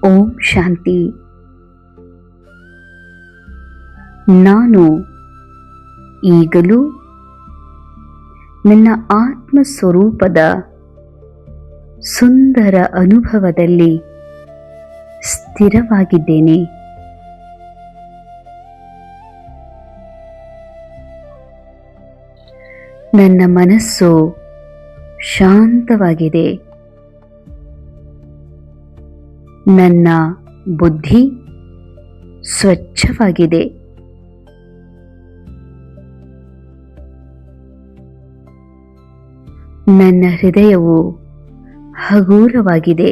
ಓಂ ಶಾಂತಿ. ನಾನು ಈಗಲೂ ನನ್ನ ಆತ್ಮ ಸ್ವರೂಪದ ಸುಂದರ ಅನುಭವದಲ್ಲಿ ಸ್ಥಿರವಾಗಿದ್ದೇನೆ. ನನ್ನ ಮನಸ್ಸು ಶಾಂತವಾಗಿದೆ. ನನ್ನ ಬುದ್ಧಿ ಸ್ವಚ್ಛವಾಗಿದೆ. ನನ್ನ ಹೃದಯವು ಹಗೂರವಾಗಿದೆ.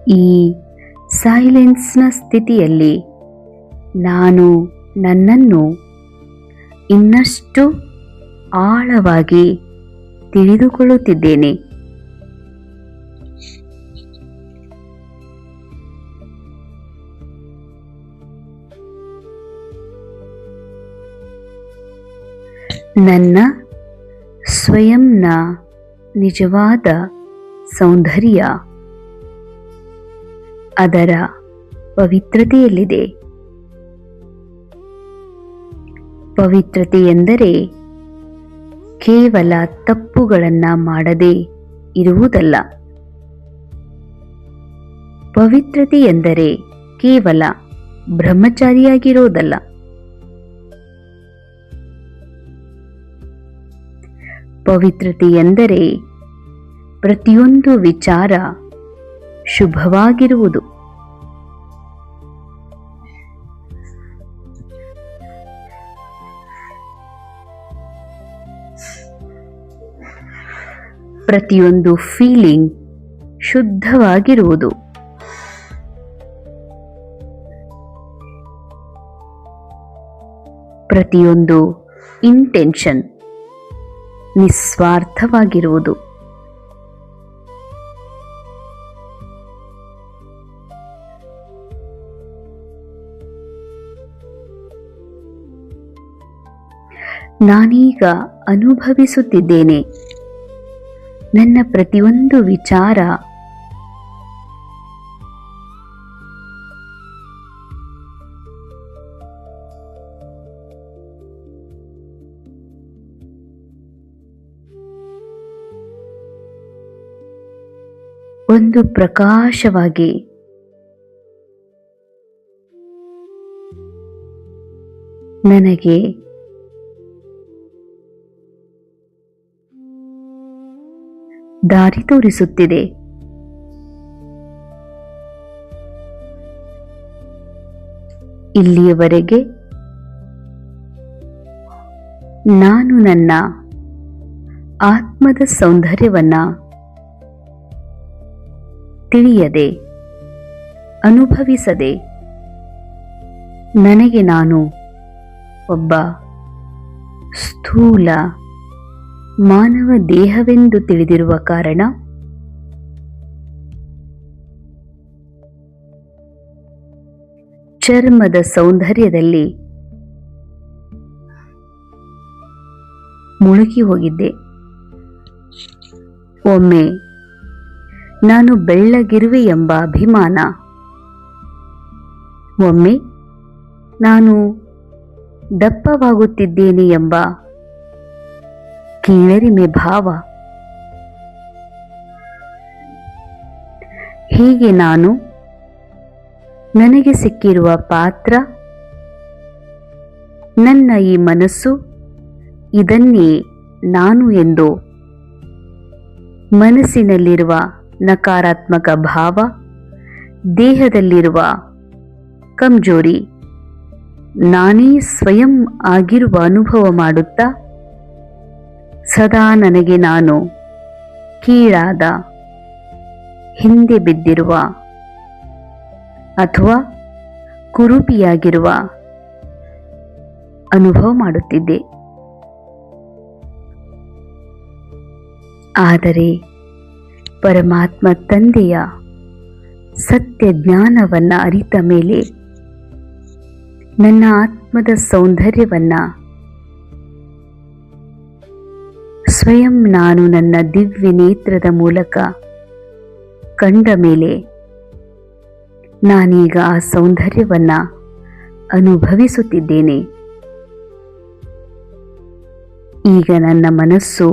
ಈ ಸೈಲೆನ್ಸ್ನ ಸ್ಥಿತಿಯಲ್ಲಿ ನಾನು ನನ್ನನ್ನು ಇನ್ನಷ್ಟು ಆಳವಾಗಿ ತಿಳಿದುಕೊಳ್ಳುತ್ತಿದ್ದೇನೆ. ನನ್ನ ಸ್ವಯಂನ ನಿಜವಾದ ಸೌಂದರ್ಯ ಅದರ ಪವಿತ್ರತೆಯಲ್ಲಿದೆ. ಪವಿತ್ರತೆ ಎಂದರೆ ಕೇವಲ ತಪ್ಪುಗಳನ್ನು ಮಾಡದೇ ಇರುವುದಲ್ಲ. ಪವಿತ್ರತೆ ಎಂದರೆ ಕೇವಲ ಬ್ರಹ್ಮಚಾರಿಯಾಗಿರೋದಲ್ಲ. ಪವಿತ್ರತೆ ಎಂದರೆ ಪ್ರತಿಯೊಂದು ವಿಚಾರ ಶುಭವಾಗಿರುವುದು. ಪ್ರತಿಯೊಂದು ಫೀಲಿಂಗ್ ಶುದ್ಧವಾಗಿರುವುದು. ಪ್ರತಿಯೊಂದು ಇಂಟೆನ್ಷನ್ ನಿಸ್ವಾರ್ಥವಾಗಿರುವುದು. ನಾನೀಗ ಅನುಭವಿಸುತ್ತಿದ್ದೇನೆ. ನನ್ನ ಪ್ರತಿಯೊಂದು ವಿಚಾರ ಒಂದು ಪ್ರಕಾಶವಾಗಿ ನನಗೆ ದಾರಿ ತೋರಿಸುತ್ತಿದೆ. ಇಲ್ಲಿಯವರೆಗೆ ನಾನು ನನ್ನ ಆತ್ಮದ ಸೌಂದರ್ಯವನ್ನ ತಿಳಿಯದೆ, ಅನುಭವಿಸದೆ, ನನಗೆ ನಾನು ಒಬ್ಬ ಸ್ಥೂಲ ಮಾನವ ದೇಹವೆಂದು ತಿಳಿದಿರುವ ಕಾರಣ ಚರ್ಮದ ಸೌಂದರ್ಯದಲ್ಲಿ ಮುಳುಗಿ ಹೋಗಿದ್ದೆ. ಒಮ್ಮೆ ನಾನು ಬೆಳ್ಳಗಿರುವೆ ಎಂಬ ಅಭಿಮಾನ, ಒಮ್ಮೆ ನಾನು ದಪ್ಪವಾಗುತ್ತಿದ್ದೇನೆ ಎಂಬ ಕೀಳರಿಮೆ ಭಾವ, ಹೀಗೆ ನಾನು ನನಗೆ ಸಿಕ್ಕಿರುವ ಪಾತ್ರ, ನನ್ನ ಈ ಮನಸ್ಸು ಇದನ್ನೇ ನಾನು ಎಂದು ಮನಸ್ಸಿನಲ್ಲಿರುವ ನಕಾರಾತ್ಮಕ ಭಾವ, ದೇಹದಲ್ಲಿರುವ ಕಮ್ಜೋರಿ ನಾನೇ ಸ್ವಯಂ ಆಗಿರುವ ಅನುಭವ ಮಾಡುತ್ತಾ ಸದಾ ನನಗೆ ನಾನು ಕೀಳಾದ, ಹಿಂದೆ ಬಿದ್ದಿರುವ ಅಥವಾ ಕುರೂಪಿಯಾಗಿರುವ ಅನುಭವ ಮಾಡುತ್ತಿದ್ದೆ. ಆದರೆ ಪರಮಾತ್ಮ ತಂದೆಯ ಸತ್ಯ ಜ್ಞಾನವನ್ನ ಅರಿತ ಮೇಲೆ ನನ್ನ ಆತ್ಮದ ಸೌಂದರ್ಯವನ್ನ ಸ್ವಯಂ ನಾನು ನನ್ನ ದಿವ್ಯ ನೇತ್ರದ ಮೂಲಕ ಕಂಡ ಮೇಲೆ ನಾನೀಗ ಆ ಸೌಂದರ್ಯವನ್ನ ಅನುಭವಿಸುತ್ತಿದ್ದೇನೆ. ಈಗ ನನ್ನ ಮನಸ್ಸು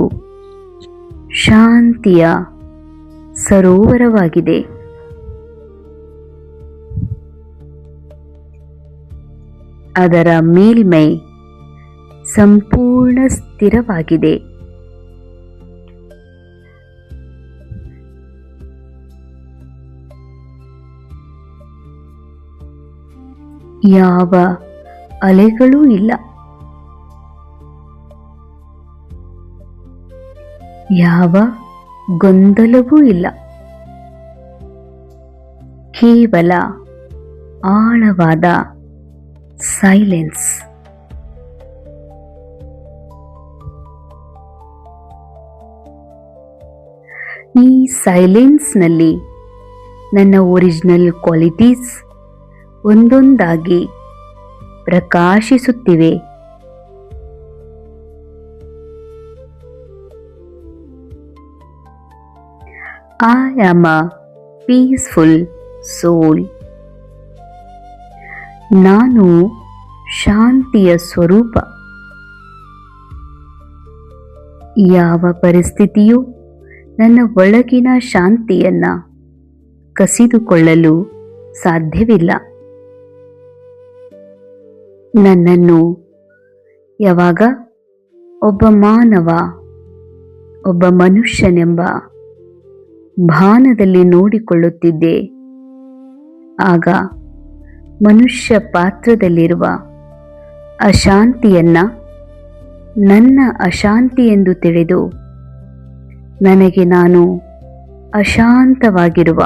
ಶಾಂತಿಯ ಸರೋವರವಾಗಿದೆ. ಅದರ ಮೇಲ್ಮೈ ಸಂಪೂರ್ಣ ಸ್ಥಿರವಾಗಿದೆ. ಯಾವ ಅಲೆಗಳೂ ಇಲ್ಲ, ಯಾವ ಗೊಂದಲವೂ ಇಲ್ಲ. ಕೇವಲ ಆಳವಾದ ಸೈಲೆನ್ಸ್. ಈ ಸೈಲೆನ್ಸ್ನಲ್ಲಿ ನನ್ನ ಒರಿಜಿನಲ್ ಕ್ವಾಲಿಟೀಸ್ ಒಂದೊಂದಾಗಿ ಪ್ರಕಾಶಿಸುತ್ತಿವೆ. I am a peaceful soul. ನಾನು ಶಾಂತಿಯ ಸ್ವರೂಪ. ಯಾವ ಪರಿಸ್ಥಿತಿಯೂ ನನ್ನ ಒಳಗಿನ ಶಾಂತಿಯನ್ನ ಕಸಿದುಕೊಳ್ಳಲು ಸಾಧ್ಯವಿಲ್ಲ. ನನ್ನನ್ನು ಯಾವಾಗ ಒಬ್ಬ ಮಾನವ, ಒಬ್ಬ ಮನುಷ್ಯನೆಂಬ ಭಾನದಲ್ಲಿ ನೋಡಿಕೊಳ್ಳುತ್ತಿದ್ದೆ, ಆಗ ಮನುಷ್ಯ ಪಾತ್ರದಲ್ಲಿರುವ ಅಶಾಂತಿಯನ್ನ ನನ್ನ ಅಶಾಂತಿ ಎಂದು ತಿಳಿದು ನನಗೆ ನಾನು ಅಶಾಂತವಾಗಿರುವ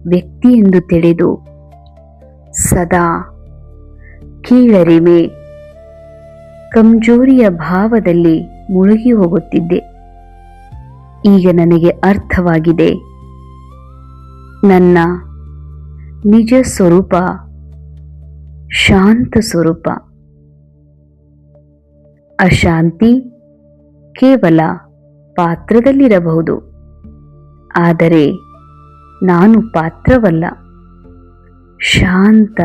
ವ್ಯಕ್ತಿ ಎಂದು ತಿಳಿದು ಸದಾ ಕೀಳರಿಮೆ, ಕಮ್ಜೋರಿಯ ಭಾವದಲ್ಲಿ ಮುಳುಗಿ ಹೋಗುತ್ತಿದ್ದೆ. ಈಗ ನನಗೆ ಅರ್ಥವಾಗಿದೆ, ನನ್ನ ನಿಜ ಸ್ವರೂಪ ಶಾಂತ ಸ್ವರೂಪ. ಅಶಾಂತಿ ಕೇವಲ ಪಾತ್ರದಲ್ಲಿರಬಹುದು, ಆದರೆ ನಾನು ಪಾತ್ರವಲ್ಲ, ಶಾಂತ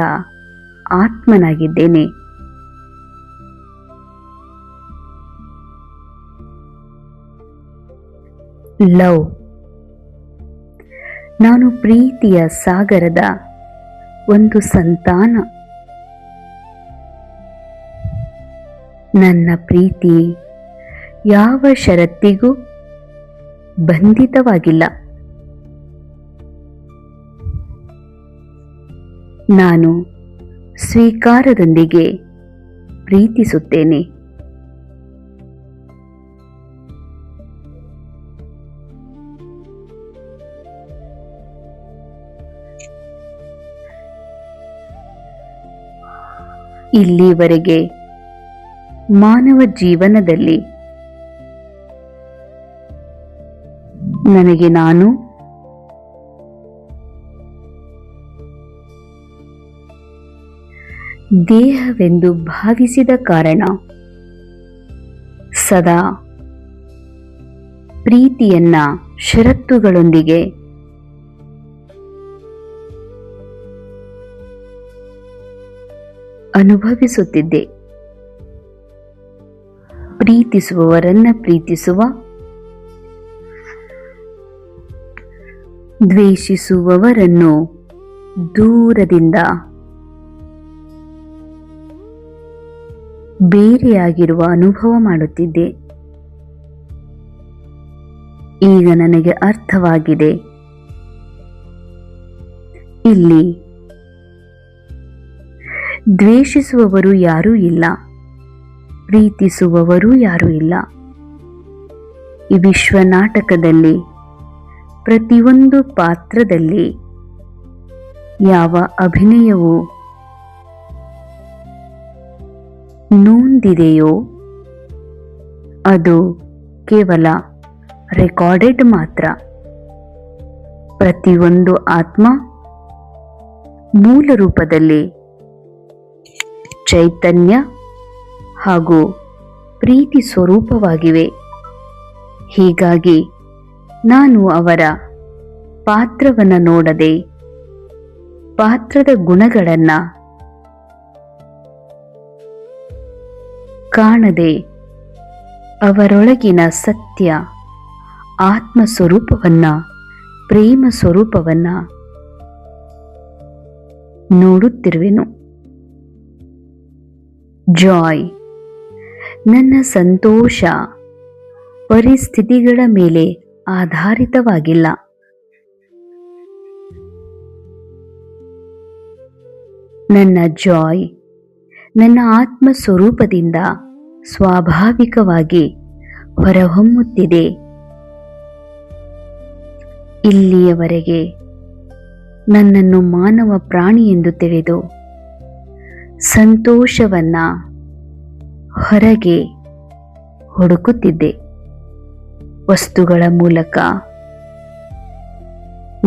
ಆತ್ಮನಾಗಿದ್ದೇನೆ. ಲವ್. ನಾನು ಪ್ರೀತಿಯ ಸಾಗರದ ಒಂದು ಸಂತಾನ. ನನ್ನ ಪ್ರೀತಿ ಯಾವ ಷರತ್ತಿಗೂ ಬಂಧಿತವಾಗಿಲ್ಲ. ನಾನು ಸ್ವೀಕಾರದೊಂದಿಗೆ ಪ್ರೀತಿಸುತ್ತೇನೆ. ಇಲ್ಲಿವರೆಗೆ ಮಾನವ ಜೀವನದಲ್ಲಿ ನನಗೆ ನಾನು ದೇಹವೆಂದು ಭಾವಿಸಿದ ಕಾರಣ ಸದಾ ಪ್ರೀತಿಯನ್ನ ಷರತ್ತುಗಳೊಂದಿಗೆ ಅನುಭವಿಸುತ್ತಿದ್ದೆ. ಪ್ರೀತಿಸುವವರನ್ನ ಪ್ರೀತಿಸುವ, ದ್ವೇಷಿಸುವವರನ್ನು ದೂರದಿಂದ ಬೇರೆಯಾಗಿರುವ ಅನುಭವ ಮಾಡುತ್ತಿದ್ದೆ. ಈಗ ನನಗೆ ಅರ್ಥವಾಗಿದೆ, ಇಲ್ಲಿ ದ್ವೇಷಿಸುವವರು ಯಾರೂ ಇಲ್ಲ, ಪ್ರೀತಿಸುವವರೂ ಯಾರೂ ಇಲ್ಲ. ಈ ವಿಶ್ವ ನಾಟಕದಲ್ಲಿ ಪ್ರತಿಯೊಂದು ಪಾತ್ರದಲ್ಲಿ ಯಾವ ಅಭಿನಯವು ನೊಂದಿದೆಯೋ ಅದು ಕೇವಲ ರೆಕಾರ್ಡೆಡ್ ಮಾತ್ರ. ಪ್ರತಿಯೊಂದು ಆತ್ಮ ಮೂಲ ರೂಪದಲ್ಲಿ ಚೈತನ್ಯ ಹಾಗೂ ಪ್ರೀತಿ ಸ್ವರೂಪವಾಗಿವೆ. ಹೀಗಾಗಿ ನಾನು ಅವರ ಪಾತ್ರವನ್ನು ನೋಡದೆ, ಪಾತ್ರದ ಗುಣಗಳನ್ನು ಕಾಣದೆ, ಅವರೊಳಗಿನ ಸತ್ಯ ಆತ್ಮ ಸ್ವರೂಪವನ್ನ, ಪ್ರೇಮ ಸ್ವರೂಪವನ್ನ ನೋಡುತ್ತಿರುವೆನು. ಜಾಯ್, ನನ್ನ ಸಂತೋಷ ಪರಿಸ್ಥಿತಿಗಳ ಮೇಲೆ ಆಧಾರಿತವಾಗಿಲ್ಲ. ನನ್ನ ಜಾಯ್ ನನ್ನ ಆತ್ಮ ಸ್ವರೂಪದಿಂದ ಸ್ವಾಭಾವಿಕವಾಗಿ ಹೊರಹೊಮ್ಮುತ್ತಿದೆ. ಇಲ್ಲಿಯವರೆಗೆ ನನ್ನನ್ನು ಮಾನವ ಪ್ರಾಣಿ ಎಂದು ತಿಳಿದು ಸಂತೋಷವನ್ನ ಹೊರಗೆ ಹುಡುಕುತ್ತಿದ್ದೆ. ವಸ್ತುಗಳ ಮೂಲಕ,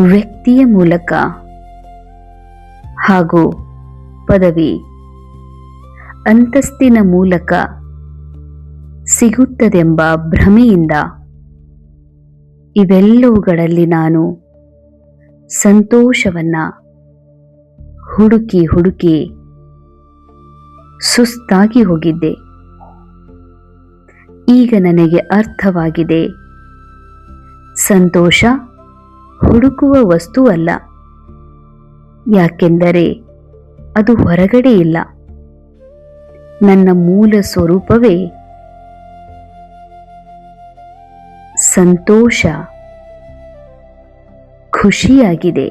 ವ್ಯಕ್ತಿಯ ಮೂಲಕ ಹಾಗೂ ಪದವಿ ಅಂತಸ್ತಿನ ಮೂಲಕ ಸಿಗುತ್ತದೆಂಬ ಭ್ರಮೆಯಿಂದ ಇವೆಲ್ಲವುಗಳಲ್ಲಿ ನಾನು ಸಂತೋಷವನ್ನ ಹುಡುಕಿ ಹುಡುಕಿ ಸುಸ್ತಾಗಿ ಹೋಗಿದ್ದೆ. ಈಗ ನನಗೆ ಅರ್ಥವಾಗಿದೆ, ಸಂತೋಷ ಹುಡುಕುವ ವಸ್ತುವಲ್ಲ. ಯಾಕೆಂದರೆ ಅದು ಹೊರಗಡೆ ಇಲ್ಲ. ನನ್ನ ಮೂಲ ಸ್ವರೂಪವೇ ಸಂತೋಷ, ಖುಷಿಯಾಗಿದೆ.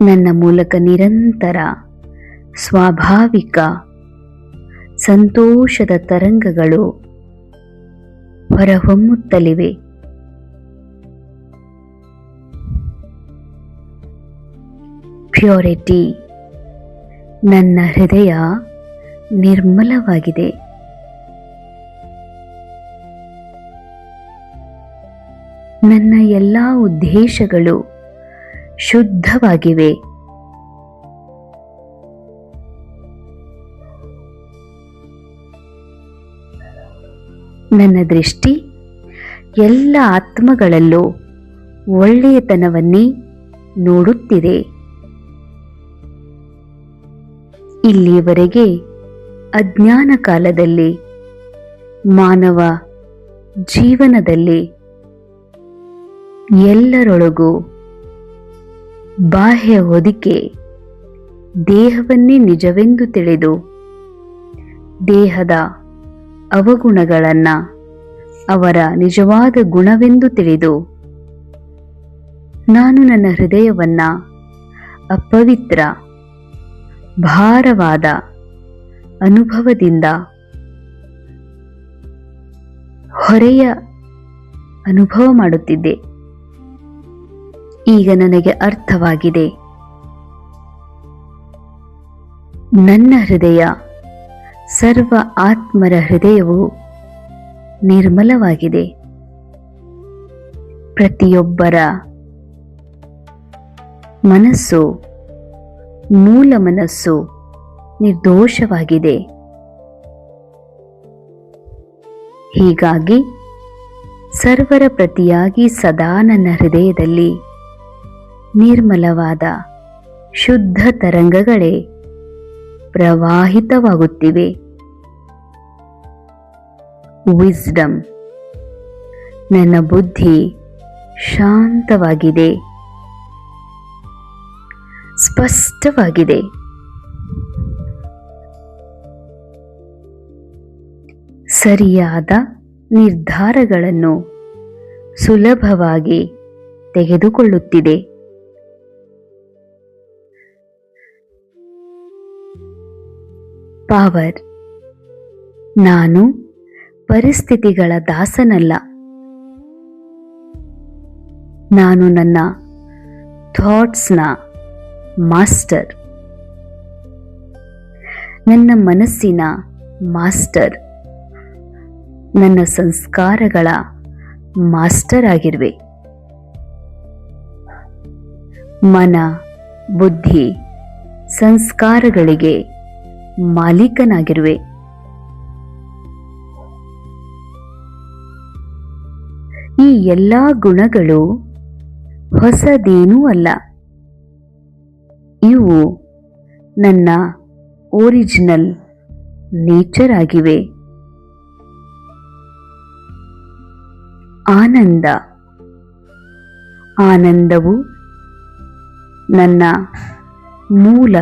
ನನ್ನ ಮೂಲಕ ನಿರಂತರ ಸ್ವಾಭಾವಿಕ ಸಂತೋಷದ ತರಂಗಗಳು ಹೊರಹೊಮ್ಮುತ್ತಲಿವೆ. ಪ್ಯೂರಿಟಿ, ನನ್ನ ಹೃದಯ ನಿರ್ಮಲವಾಗಿದೆ. ನನ್ನ ಎಲ್ಲ ಉದ್ದೇಶಗಳು ಶುದ್ಧವಾಗಿವೆ. ನನ್ನ ದೃಷ್ಟಿ ಎಲ್ಲ ಆತ್ಮಗಳಲ್ಲೂ ಒಳ್ಳೆಯತನವನ್ನೇ ನೋಡುತ್ತಿದೆ. ಇಲ್ಲಿಯವರೆಗೆ ಅಜ್ಞಾನ ಕಾಲದಲ್ಲಿ ಮಾನವ ಜೀವನದಲ್ಲಿ ಎಲ್ಲರೊಳಗೂ ಬಾಹ್ಯ ಹೊದಿಕೆ ದೇಹವನ್ನೇ ನಿಜವೆಂದು ತಿಳಿದು ದೇಹದ ಅವಗುಣಗಳನ್ನು ಅವರ ನಿಜವಾದ ಗುಣವೆಂದು ತಿಳಿದು ನಾನು ನನ್ನ ಹೃದಯವನ್ನ ಅಪವಿತ್ರ ಭಾರವಾದ ಅನುಭವದಿಂದ ಹೊರೆಯ ಅನುಭವ ಮಾಡುತ್ತಿದ್ದೆ. ಈಗ ನನಗೆ ಅರ್ಥವಾಗಿದೆ, ನನ್ನ ಹೃದಯ ಸರ್ವ ಆತ್ಮರ ಹೃದಯವು ನಿರ್ಮಲವಾಗಿದೆ. ಪ್ರತಿಯೊಬ್ಬರ ಮನಸ್ಸು, ಮೂಲ ಮನಸ್ಸು ನಿರ್ದೋಷವಾಗಿದೆ. ಹೀಗಾಗಿ ಸರ್ವರ ಪ್ರತಿಯಾಗಿ ಸದಾ ನನ್ನ ಹೃದಯದಲ್ಲಿ ನಿರ್ಮಲವಾದ ಶುದ್ಧ ತರಂಗಗಳೇ ಪ್ರವಾಹಿತವಾಗುತ್ತಿವೆ. ವಿಸ್ಡಮ್, ನನ್ನ ಬುದ್ಧಿ ಶಾಂತವಾಗಿದೆ, ಸ್ಪಷ್ಟವಾಗಿದೆ. ಸರಿಯಾದ ನಿರ್ಧಾರಗಳನ್ನು ಸುಲಭವಾಗಿ ತೆಗೆದುಕೊಳ್ಳುತ್ತಿದೆ. ಪವರ್, ನಾನು ಪರಿಸ್ಥಿತಿಗಳ ದಾಸನಲ್ಲ. ನಾನು ನನ್ನ ಥಾಟ್ಸ್ನ ಮಾಸ್ಟರ್, ನನ್ನ ಮನಸ್ಸಿನ ಮಾಸ್ಟರ್, ನನ್ನ ಸಂಸ್ಕಾರಗಳ ಮಾಸ್ಟರ್ ಆಗಿರುವೆ. ಮನ, ಬುದ್ಧಿ, ಸಂಸ್ಕಾರಗಳಿಗೆ ಮಾಲೀಕನಾಗಿರುವೆ. ಈ ಎಲ್ಲ ಗುಣಗಳು ಹೊಸದೇನೂ ಅಲ್ಲ. ಇವು ನನ್ನ ಒರಿಜಿನಲ್ ನೇಚರ್ ಆಗಿವೆ. ಆನಂದ, ಆನಂದವು ನನ್ನ ಮೂಲ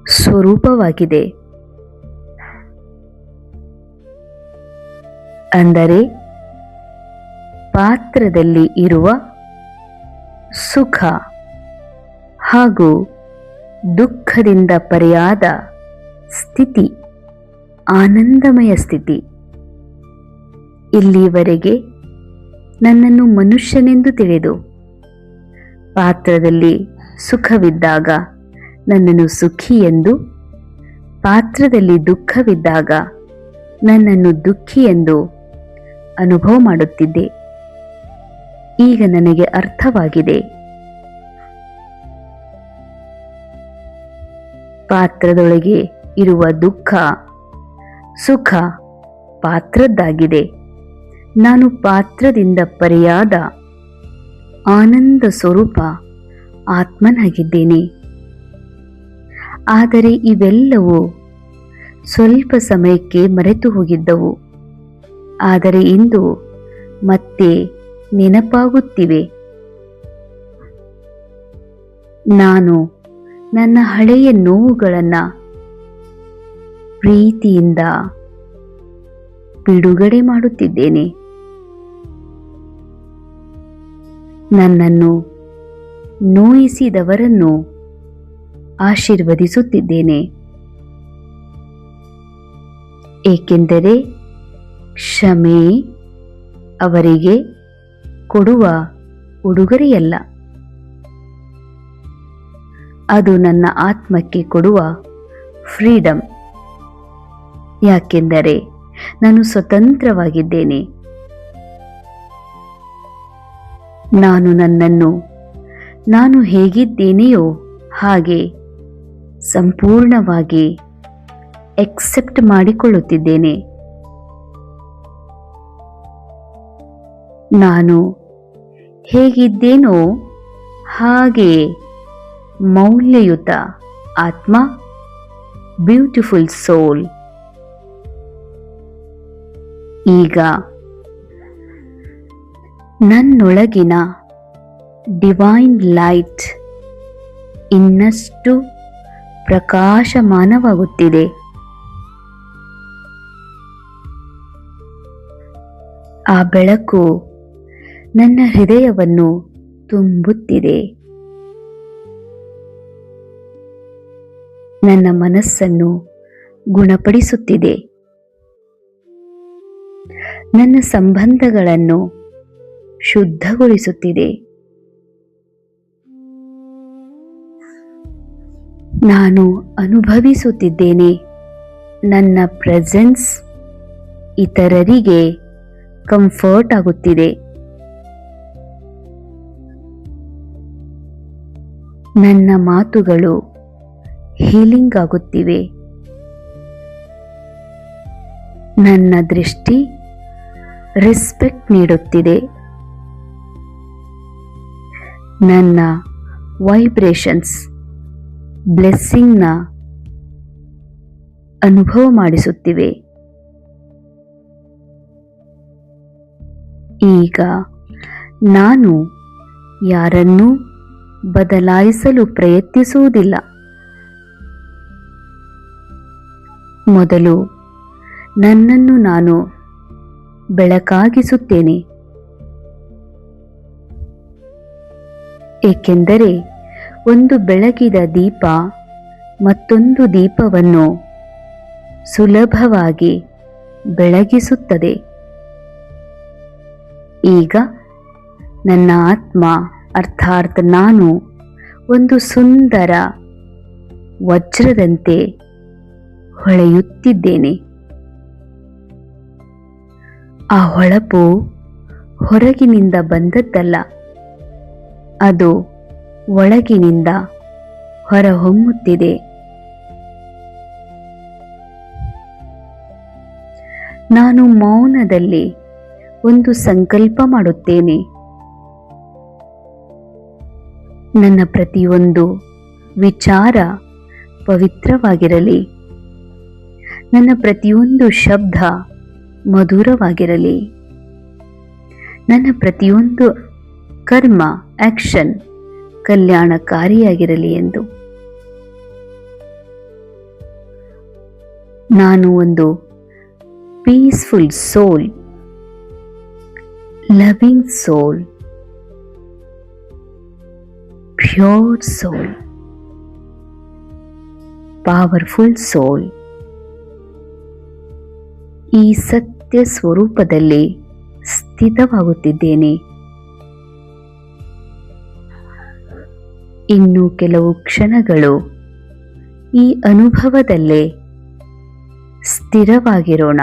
ಸ್ವರೂಪವಾಗಿದೆ. ಅಂದರೆ ಪಾತ್ರದಲ್ಲಿ ಇರುವ ಸುಖ ಹಾಗೂ ದುಃಖದಿಂದ ಪರ್ಯಾದ ಸ್ಥಿತಿ ಆನಂದಮಯ ಸ್ಥಿತಿ. ಇಲ್ಲಿವರೆಗೆ ನನ್ನನ್ನು ಮನುಷ್ಯನೆಂದು ತಿಳಿದು ಪಾತ್ರದಲ್ಲಿ ಸುಖವಿದ್ದಾಗ ನನ್ನನ್ನು ಸುಖಿ ಎಂದು, ಪಾತ್ರದಲ್ಲಿ ದುಃಖವಿದ್ದಾಗ ನನ್ನನ್ನು ದುಃಖಿ ಎಂದು ಅನುಭವ ಮಾಡುತ್ತಿದ್ದೆ. ಈಗ ನನಗೆ ಅರ್ಥವಾಗಿದೆ, ಪಾತ್ರದೊಳಗೆ ಇರುವ ದುಃಖ ಸುಖ ಪಾತ್ರದ್ದಾಗಿದೆ. ನಾನು ಪಾತ್ರದಿಂದ ಪರ್ಯಾದ ಆನಂದ ಸ್ವರೂಪ ಆತ್ಮನಾಗಿದ್ದೇನೆ. ಆದರೆ ಇವೆಲ್ಲವೂ ಸ್ವಲ್ಪ ಸಮಯಕ್ಕೆ ಮರೆತು ಹೋಗಿದ್ದವು. ಆದರೆ ಇಂದು ಮತ್ತೆ ನೆನಪಾಗುತ್ತಿವೆ. ನಾನು ನನ್ನ ಹಳೆಯ ನೋವುಗಳನ್ನು ಪ್ರೀತಿಯಿಂದ ಬಿಡುಗಡೆ ಮಾಡುತ್ತಿದ್ದೇನೆ. ನನ್ನನ್ನು ನೋಯಿಸಿದವರನ್ನು ಆಶೀರ್ವದಿಸುತ್ತಿದ್ದೇನೆ. ಏಕೆಂದರೆ ಕ್ಷಮೆ ಅವರಿಗೆ ಕೊಡುವ ಉಡುಗೊರೆಯಲ್ಲ, ಅದು ನನ್ನ ಆತ್ಮಕ್ಕೆ ಕೊಡುವ ಫ್ರೀಡಮ್. ಯಾಕೆಂದರೆ ನಾನು ಸ್ವತಂತ್ರವಾಗಿದ್ದೇನೆ. ನಾನು ನನ್ನನ್ನು ನಾನು ಹೇಗಿದ್ದೇನೆಯೋ ಹಾಗೆ ಸಂಪೂರ್ಣವಾಗಿ ಎಕ್ಸೆಪ್ಟ್ ಮಾಡಿಕೊಳ್ಳುತ್ತಿದ್ದೇನೆ. ನಾನು ಹೇಗಿದ್ದೇನೋ ಹಾಗೆಯೇ ಮೌಲ್ಯಯುತ ಆತ್ಮ, ಬ್ಯೂಟಿಫುಲ್ ಸೋಲ್. ಈಗ ನನ್ನೊಳಗಿನ ಡಿವೈನ್ ಲೈಟ್ ಇನ್ನಷ್ಟು ಪ್ರಕಾಶಮಾನವಾಗುತ್ತಿದೆ. ಆ ಬೆಳಕು ನನ್ನ ಹೃದಯವನ್ನು ತುಂಬುತ್ತಿದೆ. ನನ್ನ ಮನಸ್ಸನ್ನು ಗುಣಪಡಿಸುತ್ತಿದೆ. ನನ್ನ ಸಂಬಂಧಗಳನ್ನು ಶುದ್ಧಗೊಳಿಸುತ್ತಿದೆ. ನಾನು ಅನುಭವಿಸುತ್ತಿದ್ದೇನೆ. ನನ್ನ ಪ್ರೆಸೆನ್ಸ್ ಇತರರಿಗೆ ಕಂಫರ್ಟ್ ಆಗುತ್ತಿದೆ. ನನ್ನ ಮಾತುಗಳು ಹೀಲಿಂಗ್ ಆಗುತ್ತಿವೆ. ನನ್ನ ದೃಷ್ಟಿ ರೆಸ್ಪೆಕ್ಟ್ ನೀಡುತ್ತಿದೆ. ನನ್ನ ವೈಬ್ರೇಷನ್ಸ್ ಬ್ಲೆಸ್ಸಿಂಗ್ನ ಅನುಭವ ಮಾಡಿಸುತ್ತಿವೆ. ಈಗ ನಾನು ಯಾರನ್ನೂ ಬದಲಾಯಿಸಲು ಪ್ರಯತ್ನಿಸುವುದಿಲ್ಲ. ಮೊದಲು ನನ್ನನ್ನು ನಾನು ಬೆಳಕಾಗಿಸುತ್ತೇನೆ. ಏಕೆಂದರೆ ಒಂದು ಬೆಳಗಿದ ದೀಪ ಮತ್ತೊಂದು ದೀಪವನ್ನು ಸುಲಭವಾಗಿ ಬೆಳಗಿಸುತ್ತದೆ. ಈಗ ನನ್ನ ಆತ್ಮ ಅರ್ಥಾತ್ ನಾನು ಒಂದು ಸುಂದರ ವಜ್ರದಂತೆ ಹೊಳೆಯುತ್ತಿದ್ದೇನೆ. ಆ ಹೊಳಪು ಹೊರಗಿನಿಂದ ಬಂದದ್ದಲ್ಲ, ಅದು ಒಳಗಿನಿಂದ ಹೊರಹೊಮ್ಮುತ್ತಿದೆ. ನಾನು ಮೌನದಲ್ಲಿ ಒಂದು ಸಂಕಲ್ಪ ಮಾಡುತ್ತೇನೆ. ನನ್ನ ಪ್ರತಿಯೊಂದು ವಿಚಾರ ಪವಿತ್ರವಾಗಿರಲಿ. ನನ್ನ ಪ್ರತಿಯೊಂದು ಶಬ್ದ ಮಧುರವಾಗಿರಲಿ. ನನ್ನ ಪ್ರತಿಯೊಂದು ಕರ್ಮ ಆಕ್ಷನ್ ಕಲ್ಯಾಣಕಾರಿಯಾಗಿರಲಿ ಎಂದು. ನಾನು ಒಂದು ಪೀಸ್ಫುಲ್ ಸೋಲ್, ಲವಿಂಗ್ ಸೋಲ್, ಪ್ಯೂರ್ ಸೋಲ್, ಪವರ್ಫುಲ್ ಸೋಲ್. ಈ ಸತ್ಯ ಸ್ವರೂಪದಲ್ಲಿ ಸ್ಥಿತವಾಗುತ್ತಿದ್ದೇನೆ. ಇನ್ನು ಕೆಲವು ಕ್ಷಣಗಳು ಈ ಅನುಭವದಲ್ಲೇ ಸ್ಥಿರವಾಗಿರೋಣ.